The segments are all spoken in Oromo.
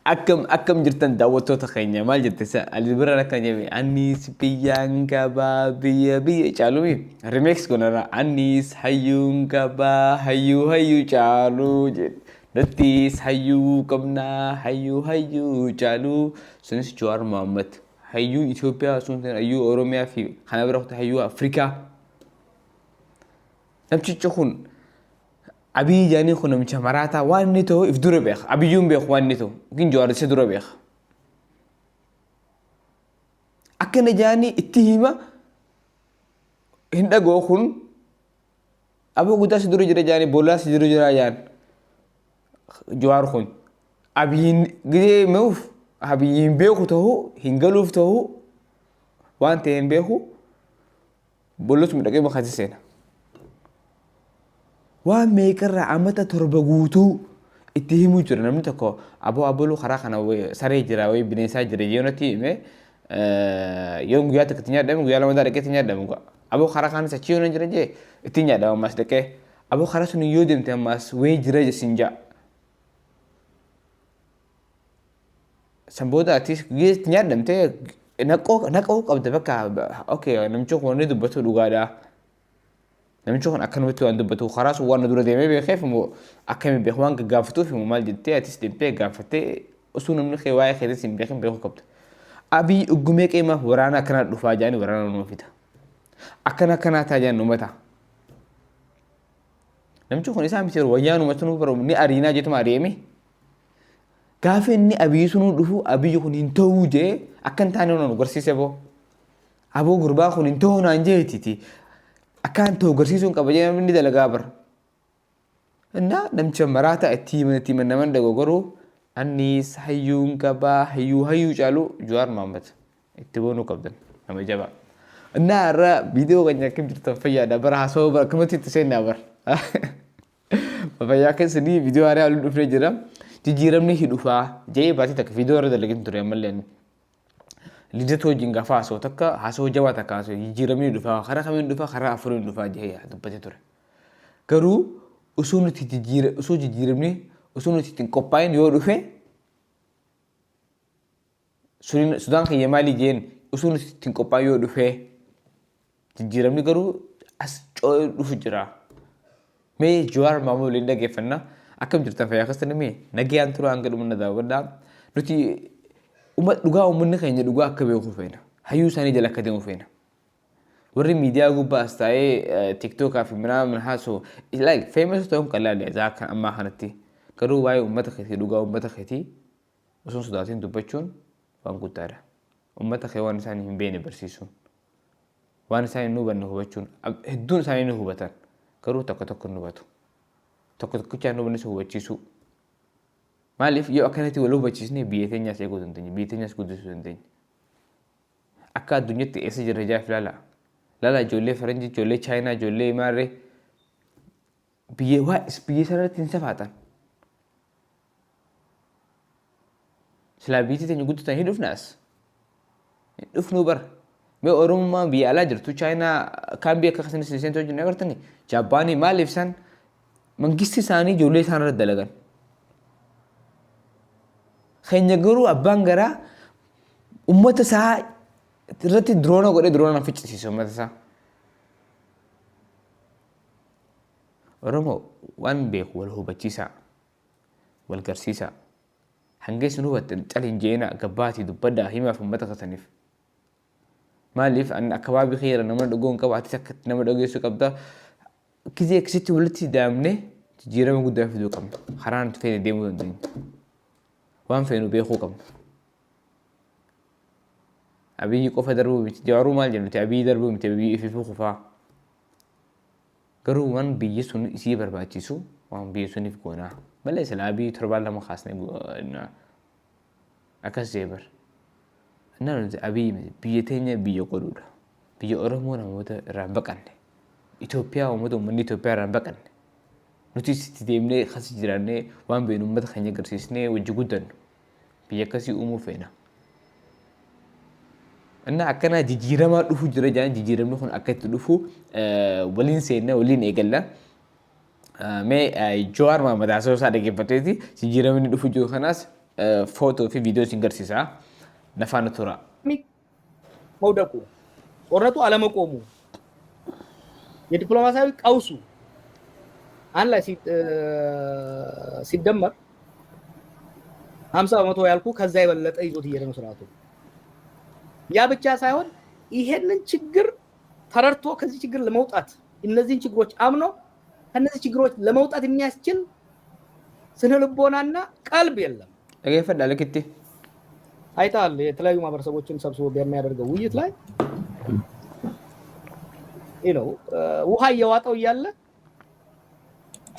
akkam jirtan daawwattoota keenya maal jettisa Alibira akka jedhame Anis biyyaan qabaa biyya caaluu remix kunarra Anis hayyuun qabaa hayyuu caaluu jedhe Nattis hayyuu qabnaa hayyuu caaluu sunis Jawaar Mohaammed hayyuu Itoophiyaa sun hayyuu Oromiyaa fi kana bira hayyuu Afrikaa namtichi kun Abi jani kuna mcha marata wani to if dure bekh abi yum bekh wani to kin Jawaar se dure bekh akana jani ittihima hinda go kun abu guda se dure jira jani bola se dure jira yan Jawaar kun abi gide meuf abi bekhu to hingaluf to wante bekhu bolos mi dage ma khasisena waa meeqarra amata torba guutuu itti himuu jira namni tokko aboo karaa kana saree jira way bineensaa jira yeonati hime yoon guyyaa takka nyaadhamu guyyaa lama dhaqee nyaadhamu aboo karaa kana sachi yoon jira jee itti nyaadhamu mas dhaqee aboo karaa sun yoo deemte ammas way jira jesinja sambooda atis guyyaa nyaadhamte naqoo qabda bakka okay namchi kun ni dubbatu dhugaadha namni kun akkanumatti waan dubbatu kharaas waan dura deemee beekee fi akkami beek waan gaafatuuf maal jettee atis deemtee gaafattee osoo namni kee waa'ee keetis hin beekin beekuu qabda. Abii uggumee qeemaaf waraana akkana dhufaa jaani waraana numa fida. Akkana taajaan numata. Namni kun isaa miti wayyaa numatu nu baro ni ariinaa jetuma adeeme. Gaafa inni abii sunu dhufu abii kun hin ta'uu jee akkan taane nu garsiise boo. Aboo gurbaa kun hin ta'uu naan jeetiti. Akan to garsiisuun qaba jedhanii inni dalagaa bar. Inna namcha marata itti naman dagogoru Anis hayyuun qabaa hayyuu caalu Jawaar Mohaammed itti boonu qabdan nama jaba. Inna irra viidiyoo kan yakkim jirtan fayyada bar haasoo bar kamatti itti seenaa bar. Fayyaa keessanii viidiyoo haaraa aluun dhufnee jira. Jijjiiramni hidhufaa jee baatee takka viidiyoo irra dalagin ture ammallee. Lidato jinga faso takka haso jawa takka haso jiramni dufa khara khamin dufa khara afrin dufa je dubbate ture garu usunu tijira usu jiramni usunu tin kopain yo dufe sudan ke yamali jen usunu tin kopain yo dufe jiramni garu as co dufu jira me Jawaar Mohaammed linda gefanna akam jirtan fa ya khastan me nagi anturu angadu mun da wada nuti umat duga umunni keenya duga akka beeku feena hayyuu isaanii jala akka deemu feena warri miidiyaa gubbaa astaa'ee tiktok fi minaamin haasoo like famous ta'uun qalaalee zaaka ammaa kanatti garuu waa'ee ummata keetii dugaa ummata keetii osoo sodaatiin dubbachuun waan guddaadha ummata kee waan isaanii hin beekne barsiisuun waan isaanii nu hubanne hubachuun hedduun isaanii nu hubatan garuu tokko nu hubatu tokkichaa nu hubanne hubachiisuu Maaliif yoo akkanatti wal hubachiisne biyya teenyaas eeguu dandeenya biyya teenyaas guddisuu dandeenya. Akka addunyaatti eessa jirra jaaf laala ijoollee faranjii ijoollee chaayinaa ijoollee maarree biyya sanarratti hin safaatan. Silaa biyyi teenya guddatan hin dhufnaas hin dhufnuu bara. Mee Oromummaa biyya alaa jirtu chaayinaa kaan biyya akka kasanis seentuu hojii agartanii Jaapaanii maaliif isaan mangisti isaanii ijoollee isaanirra dalagan. Keenya garuu abbaan garaa ummata isaa irratti droona godhee droona ficcisiisa ummata isaa. Oromoo waan beeku wal hubachiisaa wal garsiisaa hanga isin hubattan caliin jeena gabbaatii dubbaddaa himaaf ummata kasaniif. Maaliif akkabaabii keera nama dhugoon qaba atis akka nama dhageessu qabda kizee akkasitti walitti daamne jijjiirama guddaa fiduu qabna karaan feene deemuu dandeenya. Waan feenu beekuu qabna. Abiyyi qofa darbuu miti Jawaaruu maal jennuti abiyyi darbuu miti abiyyi ififuu qofaa. Garuu waan biyyi sun isii barbaachisu waan biyyi suniif goonaa malee silaa abiyyi torbaan lama kaasne akkas jeebar. Innaa nuti abiyyi biyya teenya biyya godhuudha. Biyya Oromoo namoota irraan baqanne. Itoophiyaa uummanni Itoophiyaa irraan baqanne. Nuti sitti deemnee kasi jiraannee waan beenu ummata keenya agarsiisnee wajji guddannu biyya akkasii uumuu feena. Innaa akkana jijjiiramaa dhufu jira jaan jijjiiramni kun akka itti dhufu waliin seennaa waliin eegalla. Mee Jawaar Mohaammed haasawaa isaa dhaggeeffatteeti jijjiiramni dhufu jiru kanaas footoo fi viidiyoo isin garsiisaa nafaan tura. መውደቁ ጦርነቱ አለመቆሙ የዲፕሎማሲያዊ ቀውሱ አንድ ላይ ሲደመር 50% ያልኩ ከዛ የበለጠ ይዞት እየሄደ ነው ስርዓቱ። ያ ብቻ ሳይሆን ይሄንን ችግር ተረድቶ ከዚህ ችግር ለመውጣት እነዚህን ችግሮች አምኖ ከነዚህ ችግሮች ለመውጣት የሚያስችል ስነ ልቦናና ቀልብ የለም። እገፈዳ ለክቲ አይታል የተለያዩ ማህበረሰቦችን ሰብስቦ በሚያደርገው ውይይት ላይ ነው ውሃ እየዋጠው እያለ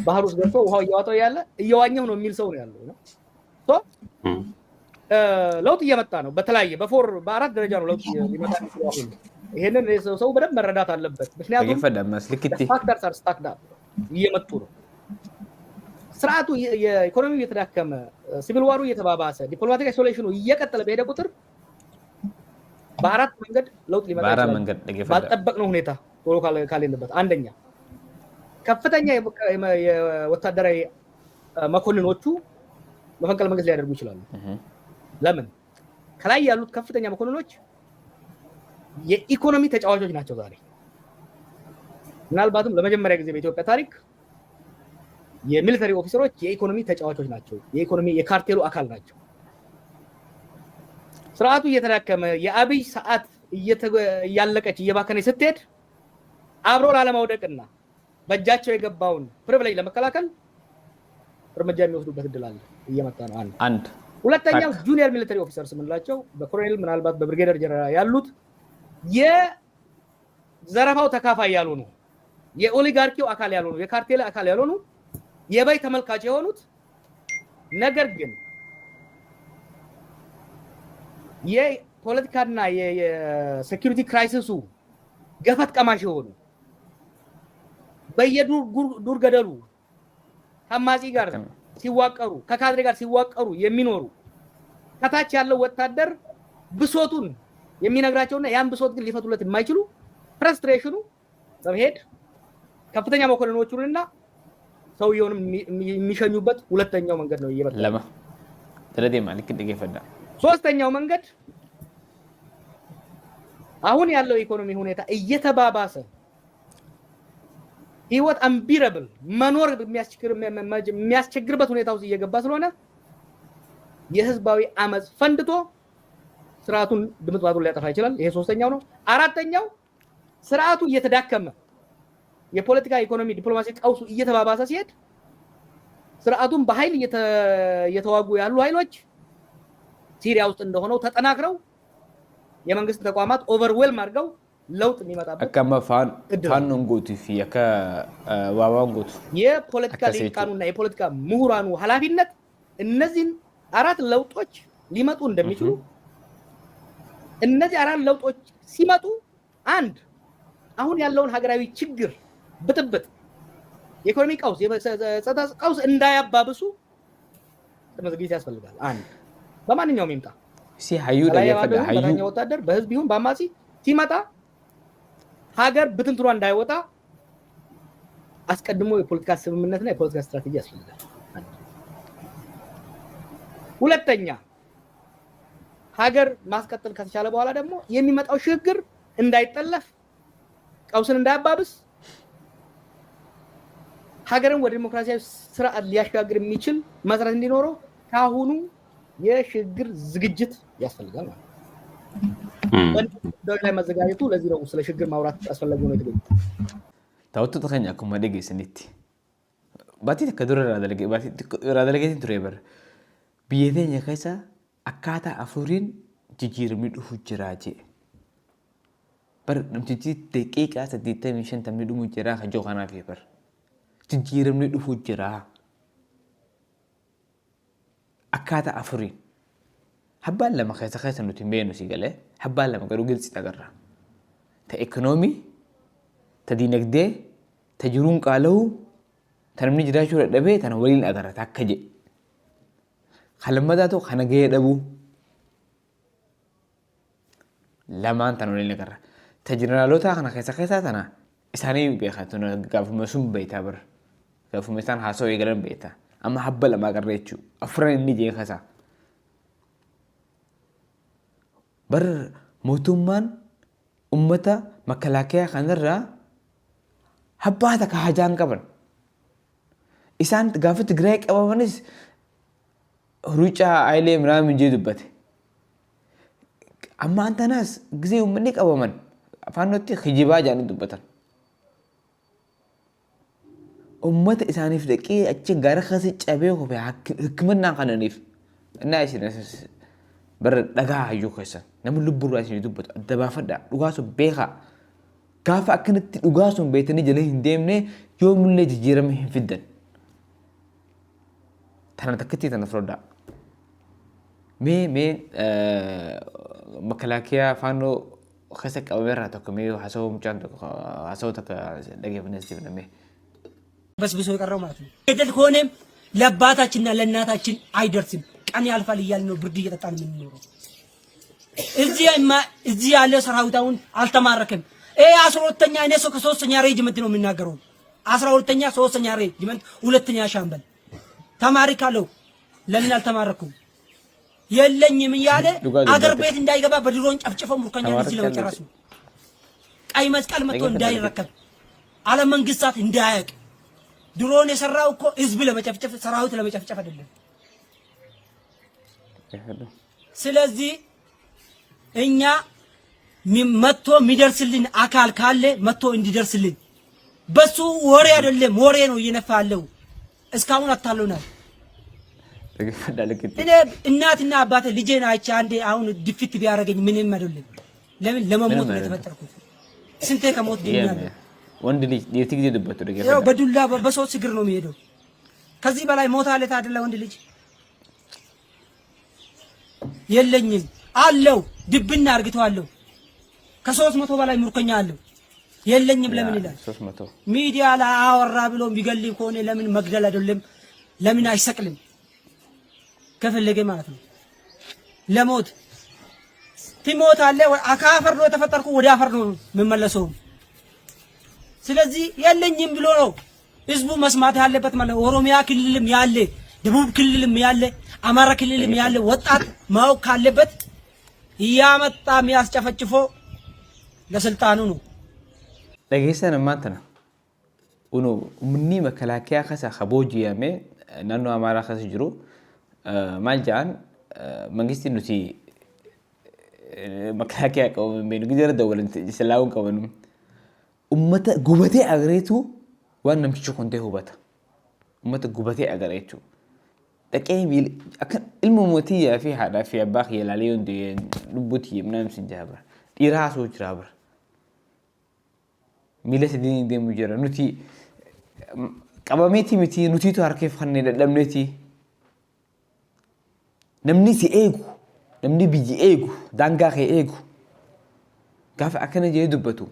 ባህር ውስጥ ገብቶ ውሃው እየዋጠው እያለ እየዋኘው ነው የሚል ሰው ነው ያለው ነው ለውጥ እየመጣ ነው። በተለያየ በአራት ደረጃ ነው ለውጥ ሊመጣ የሚችለው። ይሄንን ሰው በደንብ መረዳት አለበት። ምክንያቱም ፋክተርስ አር ስታክድ አፕ እየመጡ ነው። ስርዓቱ የኢኮኖሚው እየተዳከመ ሲቪል ዋሩ እየተባባሰ ዲፕሎማቲክ አይሶሌሽኑ እየቀጠለ በሄደ ቁጥር በአራት መንገድ ለውጥ ሊመጣ ይችላል። ባልጠበቅነው ሁኔታ ቶሎ ካሌለበት አንደኛ ከፍተኛ የወታደራዊ መኮንኖቹ መፈንቅለ መንግስት ሊያደርጉ ይችላሉ። ለምን? ከላይ ያሉት ከፍተኛ መኮንኖች የኢኮኖሚ ተጫዋቾች ናቸው። ዛሬ ምናልባትም ለመጀመሪያ ጊዜ በኢትዮጵያ ታሪክ የሚሊተሪ ኦፊሰሮች የኢኮኖሚ ተጫዋቾች ናቸው። የኢኮኖሚ የካርቴሉ አካል ናቸው። ስርዓቱ እየተዳከመ የአብይ ሰዓት እያለቀች እየባከነች ስትሄድ አብሮ ላለማውደቅና በእጃቸው የገባውን ፕሪቪሌጅ ለመከላከል እርምጃ የሚወስዱበት እድል አለ፣ እየመጣ ነው። አንድ ሁለተኛው ጁኒየር ሚሊተሪ ኦፊሰርስ የምንላቸው በኮሎኔል ምናልባት በብሪጌደር ጀነራል ያሉት የዘረፋው ተካፋይ ያልሆኑ የኦሊጋርኪው አካል ያልሆኑ የካርቴል አካል ያልሆኑ የበይ ተመልካች የሆኑት ነገር ግን የፖለቲካና የሴኩሪቲ ክራይሲሱ ገፈት ቀማሽ የሆኑ በየዱር ገደሉ ከአማጺ ጋር ሲዋቀሩ ከካድሬ ጋር ሲዋቀሩ የሚኖሩ ከታች ያለው ወታደር ብሶቱን የሚነግራቸውና ያን ብሶት ግን ሊፈቱለት የማይችሉ ፍረስትሬሽኑ በመሄድ ከፍተኛ መኮንኖቹንና ሰውየውንም የሚሸኙበት ሁለተኛው መንገድ ነው እየመጣ ለማ ተረዴ ማለት እንደገፈዳ። ሶስተኛው መንገድ አሁን ያለው ኢኮኖሚ ሁኔታ እየተባባሰ ህይወት አንቢረብል መኖር የሚያስቸግርበት ሁኔታ ውስጥ እየገባ ስለሆነ የህዝባዊ አመጽ ፈንድቶ ስርዓቱን ድምጥማጡን ሊያጠፋ ይችላል። ይሄ ሶስተኛው ነው። አራተኛው ስርዓቱ እየተዳከመ የፖለቲካ ኢኮኖሚ ዲፕሎማሲ ቀውሱ እየተባባሰ ሲሄድ ስርዓቱን በኃይል እየተዋጉ ያሉ ኃይሎች ሲሪያ ውስጥ እንደሆነው ተጠናክረው የመንግስት ተቋማት ኦቨርዌልም አድርገው ለውጥ የሚመጣበት አከማ ፋኖን ጎቱ ፊያከ ዋዋን ጎቱ የፖለቲካ ሊቃኑና የፖለቲካ ምሁራኑ ኃላፊነት እነዚህን አራት ለውጦች ሊመጡ እንደሚችሉ እነዚህ አራት ለውጦች ሲመጡ አንድ አሁን ያለውን ሀገራዊ ችግር ብጥብጥ የኢኮኖሚ ቀውስ የጸጥታ ቀውስ እንዳያባብሱ መዝግየት ያስፈልጋል። አንድ በማንኛውም ይምጣ ሲሃዩ ለየፈዳ ሃዩ ወታደር በህዝብ ይሁን በአማጺ ሲመጣ ሀገር ብትንትሯ እንዳይወጣ አስቀድሞ የፖለቲካ ስምምነትና የፖለቲካ ስትራቴጂ ያስፈልጋል። ሁለተኛ ሀገር ማስቀጠል ከተቻለ በኋላ ደግሞ የሚመጣው ሽግግር እንዳይጠለፍ ቀውስን እንዳያባብስ ሀገርን ወደ ዲሞክራሲያዊ ስርዓት ሊያሻግር የሚችል መሰረት እንዲኖረው ካሁኑ የሽግግር ዝግጅት ያስፈልጋል ማለት ነው። ላይ መዘጋጀቱ ለዚህ ነው ስለ ሽግግር ማውራት አስፈላጊ ነው የተገኘው። ታውቱ ተኸኛ ኩማ ደገስኒቲ ባቲ ከዱረ ራደለገ ትሬበር ቢየተኛ ከሳ አካታ አፉሪን ጅጅርሚ ዱፉ ጅራጄ በር ንምቲቲ ደቂቃ ሰዲተ ሚሽን ተምዱሙ ጅራ ከጆ ካና ፊበር ጅጅርሚ ዱፉ ጅራ አካታ አፉሪን حبال لما خيسة إنه تنبينه سيقاله حبال لما قالوا قلت تقرر تإكونومي تدينك ده تجرون قالوا تنمني جداشو ردبه تنولين أقرر تاكجي خلما داتو خانا قيد أبو لما أنت نولين أقرر تجرنا لو تا خانا خيسة تنا إساني بيخاتونا قافو مسوم بيتا بر قافو مسان حاسو يقلن بيتا أما حبال لما قررتشو أفران إني جين خيسة bar mootummaan ummata makalaakiyaa kanarraa habbaa takka hajaan qaban isaan gaafa Tigraay qabamanis ruucaa Hayilee Miraamin jee dubbate amma antanaas gisee ummanni qabaman afaanootti kijibaa jaanii dubbatan ummata isaaniif dhaqee achi gara kasi cabee kofe hikmannaa kananiif innaa isin bar dhagaa hayyuu keessan namni lubburraa isin dubbatu adda baafadhaa dhugaa sun beekaa gaafa akkanatti dhugaa sun beetanii jala hin deemne yoomillee jijjiirama hin fiddan tana takkatti tana frodhaa mee makalaakiyaa faanoo keessa qabameerraa tokko mee haasawoo mucaan tokko haasawoo takka dhageeffannees jibnamee በስብሶ የቀረው ማለት ነው። ገደል ከሆነም ለአባታችንና ለእናታችን አይደርስም። ቀን ያልፋል እያልን ነው ብርድ እየጠጣን የምንኖረው። እዚህ ያለ ሰራዊት አሁን አልተማረከም። 12ኛ እኔ ሰው ከ3ኛ ሬጅመንት ነው የሚናገረው። 12ኛ 3ኛ ሬጅመንት 2ኛ ሻምበል ተማሪ ካለው ለምን አልተማረኩም? የለኝም እያለ አገር ቤት እንዳይገባ በድሮን ጨፍጭፈው ሙርከኛ እዚህ ለመጨረስ ነው። ቀይ መስቀል መጥቶ እንዳይረከብ ዓለም መንግስታት እንዳያውቅ ድሮን የሰራው እኮ ህዝብ ለመጨፍጨፍ ሰራዊት ለመጨፍጨፍ አይደለም። ስለዚህ እኛ መጥቶ የሚደርስልን አካል ካለ መጥቶ እንዲደርስልን በሱ ወሬ አይደለም ወሬ ነው እየነፋ ያለው። እስካሁን አታለውናል። እኔ እናትና አባቴ ልጄን አይቼ አንዴ አሁን ድፊት ቢያደርገኝ ምንም አይደለም። ለምን ለመሞት ነው የተፈጠርኩት። ስንቴ ከሞት ድኛለሁ። ወንድ ልጅ የትግዜ ድበት ወደ ገፈ ያው በዱላ በሶስት እግር ነው የሚሄደው። ከዚህ በላይ ሞት አለ ታደለ ወንድ ልጅ የለኝም አለው ድብና አርግተዋለሁ። ከ300 በላይ ሙርከኛ አለው የለኝም ለምን ይላል? 300 ሚዲያ ላይ አወራ ብሎ የሚገልም ከሆነ ለምን መግደል አይደለም ለምን አይሰቅልም? ከፈለገ ማለት ነው ለሞት ትሞት አለ አካፈር ነው የተፈጠርኩ ወደ አፈር ነው የምመለሰው። ስለዚህ የለኝም ብሎ ነው ህዝቡ መስማት ያለበት ማለት ነው። ኦሮሚያ ክልልም ያለ ደቡብ ክልልም ያለ አማራ ክልልም ያለ ወጣት ማወቅ ካለበት እያመጣ የሚያስጨፈጭፎ ለስልጣኑ ነው። dhageessan maantana uno umni makalaakiyaa kasa khaboojiyame naannoo amaaraa kasa jiru maal ja'an mangistiin nuti makalaakiyaa qabameen gidara dawalan islaawun qabanu ummata gubatee agareetu waan namtichi kontee hubata ummata gubatee agareetu dhaqee akka ilma mootii fi haadhaa fi abbaa kiyya laalee hundee lubbuutii namsin jaabara dhiiraa haasoo jira bara miila sadii deemu jira nuti qabameeti miti nutiitu harkeef kanneen dadhabneeti namni si eegu namni biyyi eegu daangaa kee eegu gaafa akkana jee dubbatu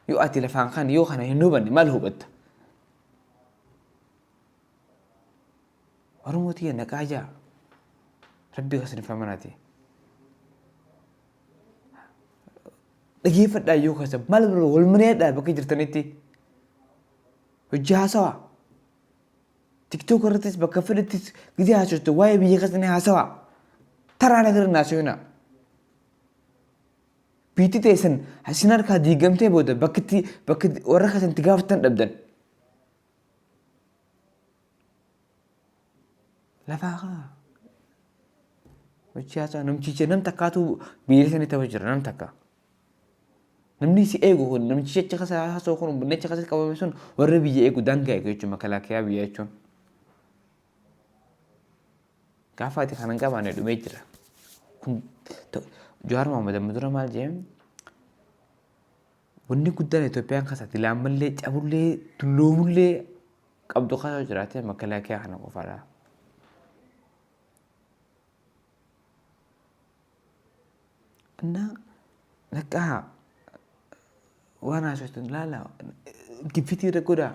yoo ati lafaan kan yoo kana hin hubanne maal hubatta oromootii naqaa jaa rabbi kasaniifamanaati dhageeffadhaa yoo kasa maal bira wal mineedhaa bakka jirtanitti hojii haasawaa tiktook irrattis bakka fedhattis gizee haasoftu waa'ee biyya kasanii haasawaa taraa nagara naasiyona biitti teessan hasin harkaa diigamtee booda bakka warra kasanti gaafatan dhabdan lafaa kaa hojii haasawaa namticha nam takkaatu biyya sanii ta'u jira nam takka namni si eegu kun namtichi achi kasa haasoo kun bunnecha kasa qabame sun warra biyya eegu daangaa eegu jechuun makalaakiyaa biyya jechuun gaafa ati kanan qabaane dhumee jira kun Jawaar Mohaammed dura maal jedhee wanni guddaan Itoophiyaan kasatti laammallee cabullee tulloomullee qabdu kasa jiraate makalaakiyaa kana qofaadha. Innaa naqqaa waan haasoftan laala giffitii irra godhaa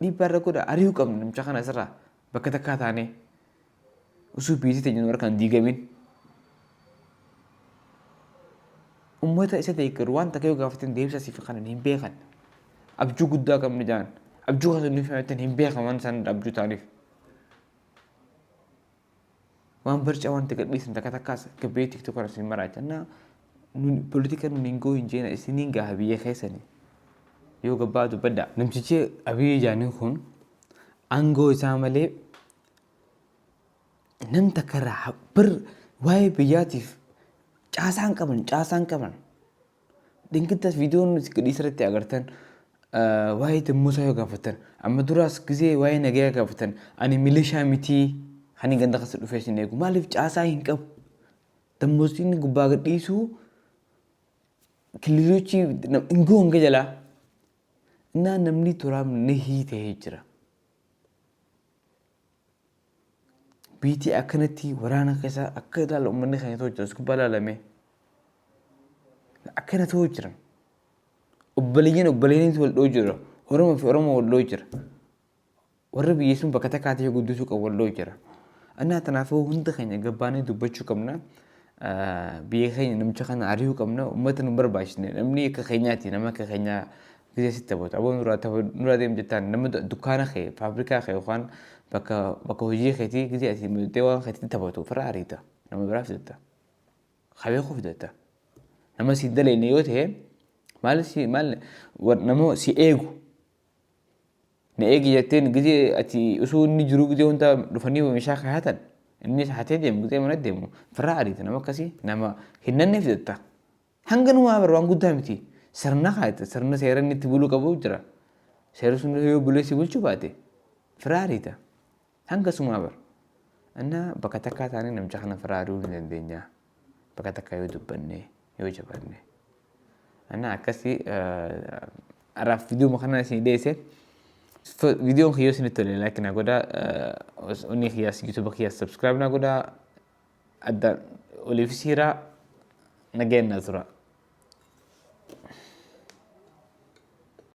dhiibbaa irra godhaa ari'uu qabna namicha kana asirraa bakka takkaa taanee osoo biitii teenyeen warra kan diigamin ummata isa deeggaru waan takka yoo gaafatin deebisa siif kanan hin beekan abjuu guddaa qabna jaan abjuu kasa nuuf himatin hin beekan waan isaan abjuu taaniif waan barcaa waan takka dhiisan takka takkaas gabbee tiktook kana siin maraachannaa politika nun hin goohin jeena isiniin gaha biyya keessanii yoo gabbaa dubbadda. Namtichi Abiy Jaaniin kun aangoo isaa malee nam takkarraa waa'ee biyyaatiif caasaan qaban. Dinkitas viidiyoon dhiisirratti agartan waa'ee Dammuusaa yoo gaafatan amma duraas gisee waa'ee nagayaa gaafatan ani milishaa mitii hani ganda keessa dhufee sin eegu maaliif caasaa hin qabu. Dammuusiin gubbaa gadhiisuu kililiyochi ingoo hanga jalaa innaa namni turaam ni hiitee jira. Biitii akkanatti waraana keessa akka ilaala uummanni keenya ta'uu jira gubbaa ilaalame akkana ta'uu jiran. Obboleeyyiin wal dhoo jira. Oromoo fi Oromoo wal dhoo jira. Warra biyya sun bakka takkaatee guddisuu qabu wal dhoo jira. Annaa tanaafuu hunda keenya gabbaanee dubbachuu qabna. Biyya keenya namicha kana ari'uu qabna. Uummata nu barbaachisne namni akka keenyaati nama akka keenyaa gisee sitti taphatu. Aboon nuraa deemu jettaan nama dukkaana kee faabrikaa kee yookaan bakka hojii keetii gisee asii mudatee waan keetii taphatu fira ariita. Nama biraaf fidata. Qabeekuu fidata. Nama si daleenne yoo ta'e maal nama si eegu na eegi jetteen gisee ati osoo inni jiru gisee wanta dhufanii meeshaa kaayatan inni haatee deemu gisee mana deemu fira ariita nama akkasii nama hinnanne fidata. Hanga numaa bara waan guddaa miti sirna kaayata sirna seera inni itti buluu qabu jira. Seera sun yoo buleessi bulchuu baate fira ariita hanga sumaa bara. Annaa bakka takkaa taanee namicha kana fira ari'uu ni dandeenya. Bakka takkaa yoo dubbanne yoo jabaanne. Ana akkasii araaf viidiyoo makana isin dhiyeesse. Viidiyoon kiyyoo isin tole like na godhaa. Onni kiyyaas YouTube kiyyaas subscribe na godhaa. Adda oliif siiraa nageenna tura.